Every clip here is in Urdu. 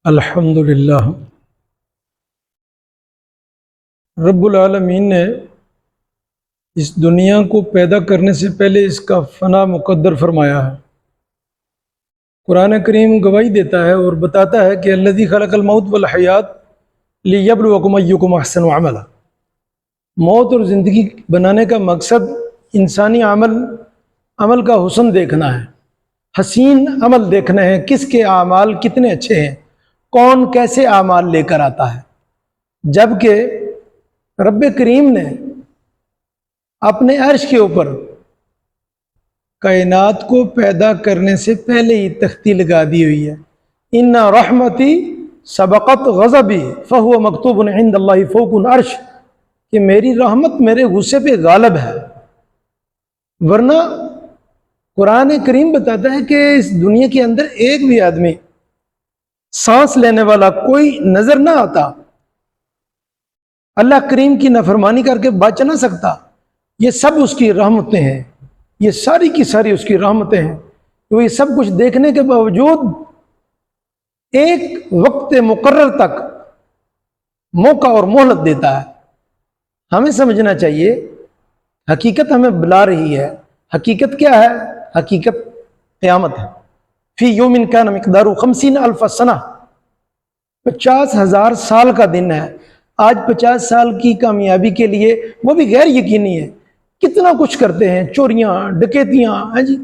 الحمدللہ رب العالمین نے اس دنیا کو پیدا کرنے سے پہلے اس کا فنا مقدر فرمایا ہے۔ قرآن کریم گواہی دیتا ہے اور بتاتا ہے کہ الذی خلق الموت والحیات لیبلوکم ایکم احسن عملا۔ موت اور زندگی بنانے کا مقصد انسانی عمل کا حسن دیکھنا ہے، حسین عمل دیکھنا ہے، کس کے اعمال کتنے اچھے ہیں، کون کیسے اعمال لے کر آتا ہے۔ جبکہ رب کریم نے اپنے عرش کے اوپر کائنات کو پیدا کرنے سے پہلے ہی تختی لگا دی ہوئی ہے، ان رحمتی سبقت غضبی فہو مکتوب عند اللہ فوق العرش، کہ میری رحمت میرے غصے پہ غالب ہے۔ ورنہ قرآن کریم بتاتا ہے کہ اس دنیا کے اندر ایک بھی آدمی سانس لینے والا کوئی نظر نہ آتا، اللہ کریم کی نافرمانی کر کے بچ نہ سکتا۔ یہ سب اس کی رحمتیں ہیں، یہ ساری کی ساری اس کی رحمتیں ہیں۔ تو یہ سب کچھ دیکھنے کے باوجود ایک وقت مقرر تک موقع اور مہلت دیتا ہے۔ ہمیں سمجھنا چاہیے حقیقت ہمیں بلا رہی ہے۔ حقیقت کیا ہے؟ حقیقت قیامت ہے۔ فی یوم کان مقدارہ 50,000 سنہ، 50,000 سال کا دن ہے۔ آج 50 سال کی کامیابی کے لیے وہ بھی غیر یقینی ہے، کتنا کچھ کرتے ہیں، چوریاں ڈکیتیاں،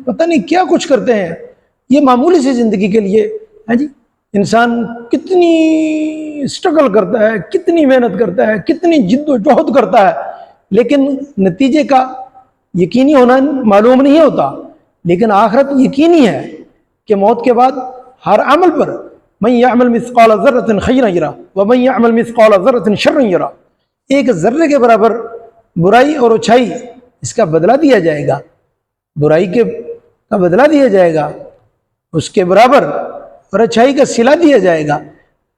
پتہ نہیں کیا کچھ کرتے ہیں۔ یہ معمولی سی زندگی کے لیے انسان کتنی اسٹرگل کرتا ہے، کتنی محنت کرتا ہے، کتنی جد و جہد کرتا ہے، لیکن نتیجے کا یقینی ہونا معلوم نہیں ہوتا۔ لیکن آخرت یقینی ہے کہ موت کے بعد ہر عمل پر من یعمل مثقال ذرۃ خیرا یرہ ومن یعمل مثقال ذرۃ شرا یرہ، ایک ذرے کے برابر برائی اور اچھائی اس کا بدلہ دیا جائے گا، برائی کا بدلہ دیا جائے گا، اس کے برابر اور اچھائی کا صلہ دیا جائے گا۔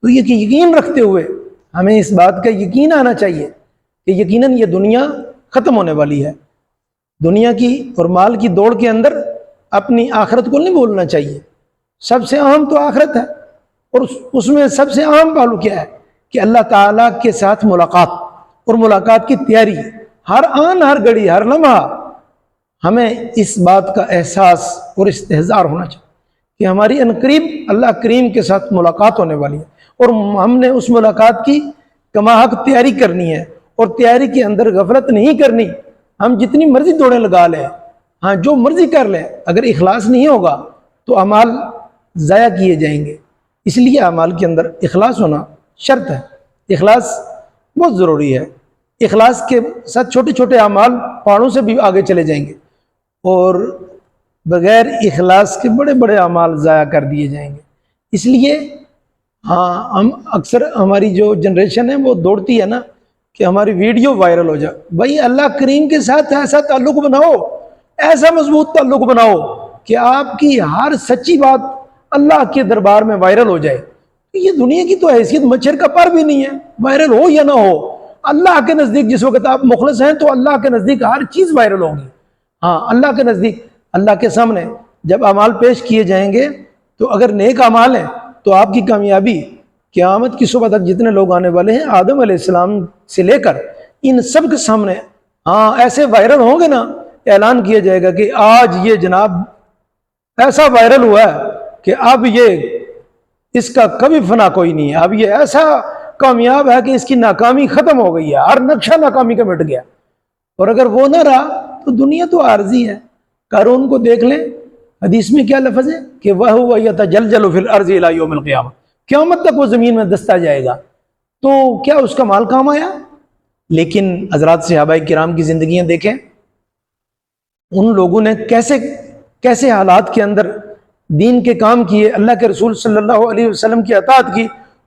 تو یہ کہ یقین رکھتے ہوئے ہمیں اس بات کا یقین آنا چاہیے کہ یقیناً یہ دنیا ختم ہونے والی ہے۔ دنیا کی اور مال کی دوڑ کے اندر اپنی آخرت کو نہیں بھولنا چاہیے۔ سب سے اہم تو آخرت ہے، اور اس میں سب سے اہم پہلو کیا ہے کہ اللہ تعالیٰ کے ساتھ ملاقات اور ملاقات کی تیاری۔ ہر آن ہر گھڑی ہر لمحہ ہمیں اس بات کا احساس اور استحضار ہونا چاہیے کہ ہماری عنقریب اللہ کریم کے ساتھ ملاقات ہونے والی ہے، اور ہم نے اس ملاقات کی کما حق تیاری کرنی ہے، اور تیاری کے اندر غفلت نہیں کرنی۔ ہم جتنی مرضی دوڑیں لگا لیں، جو مرضی کر لیں، اگر اخلاص نہیں ہوگا تو اعمال ضائع کیے جائیں گے۔ اس لیے اعمال کے اندر اخلاص ہونا شرط ہے، اخلاص بہت ضروری ہے۔ اخلاص کے ساتھ چھوٹے چھوٹے اعمال پہاڑوں سے بھی آگے چلے جائیں گے، اور بغیر اخلاص کے بڑے بڑے اعمال ضائع کر دیے جائیں گے۔ اس لیے ہم اکثر ہماری جو جنریشن ہے وہ دوڑتی ہے نا کہ ہماری ویڈیو وائرل ہو جائے۔ بھائی اللہ کریم کے ساتھ ایسا تعلق بناؤ، ایسا مضبوط تعلق بناؤ کہ آپ کی ہر سچی بات اللہ کے دربار میں وائرل ہو جائے۔ یہ دنیا کی تو حیثیت مچھر کا پر بھی نہیں ہے، وائرل ہو یا نہ ہو، اللہ کے نزدیک جس وقت آپ مخلص ہیں تو اللہ کے نزدیک ہر چیز وائرل ہوگی۔ اللہ کے نزدیک، اللہ کے سامنے جب اعمال پیش کیے جائیں گے تو اگر نیک اعمال ہیں تو آپ کی کامیابی قیامت کی صبح تک جتنے لوگ آنے والے ہیں آدم علیہ السلام سے لے کر ان سب کے سامنے ایسے وائرل ہوں گے نا، اعلان کیا جائے گا کہ آج یہ جناب ایسا وائرل ہوا ہے کہ اب یہ اس کا کبھی فنا کوئی نہیں ہے، اب یہ ایسا کامیاب ہے کہ اس کی ناکامی ختم ہو گئی ہے، ہر نقشہ ناکامی کا مٹ گیا۔ اور اگر وہ نہ رہا تو دنیا تو عارضی ہے۔ قارون کو دیکھ لیں، حدیث میں کیا لفظ ہے کہ وَهُوَ يَتَجَلْجَلُ فِي الْأَرْضِ إِلَى يَوْمِ الْقِيَامَةِ، قیامت تک وہ زمین میں دستہ جائے گا۔ تو کیا اس کا مال کام آیا؟ لیکن حضرات صحابہ کرام کی زندگیاں دیکھیں، ان لوگوں نے کیسے حالات کے اندر دین کے کام کیے، اللہ کے رسول صلی اللہ علیہ وسلم کی اطاعت کی۔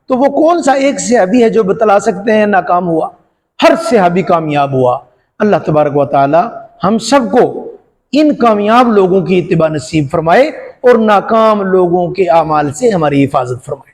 تو وہ کون سا ایک صحابی ہے جو بتلا سکتے ہیں ناکام ہوا؟ ہر صحابی کامیاب ہوا۔ اللہ تبارک و تعالی ہم سب کو ان کامیاب لوگوں کی اتباع نصیب فرمائے اور ناکام لوگوں کے اعمال سے ہماری حفاظت فرمائے۔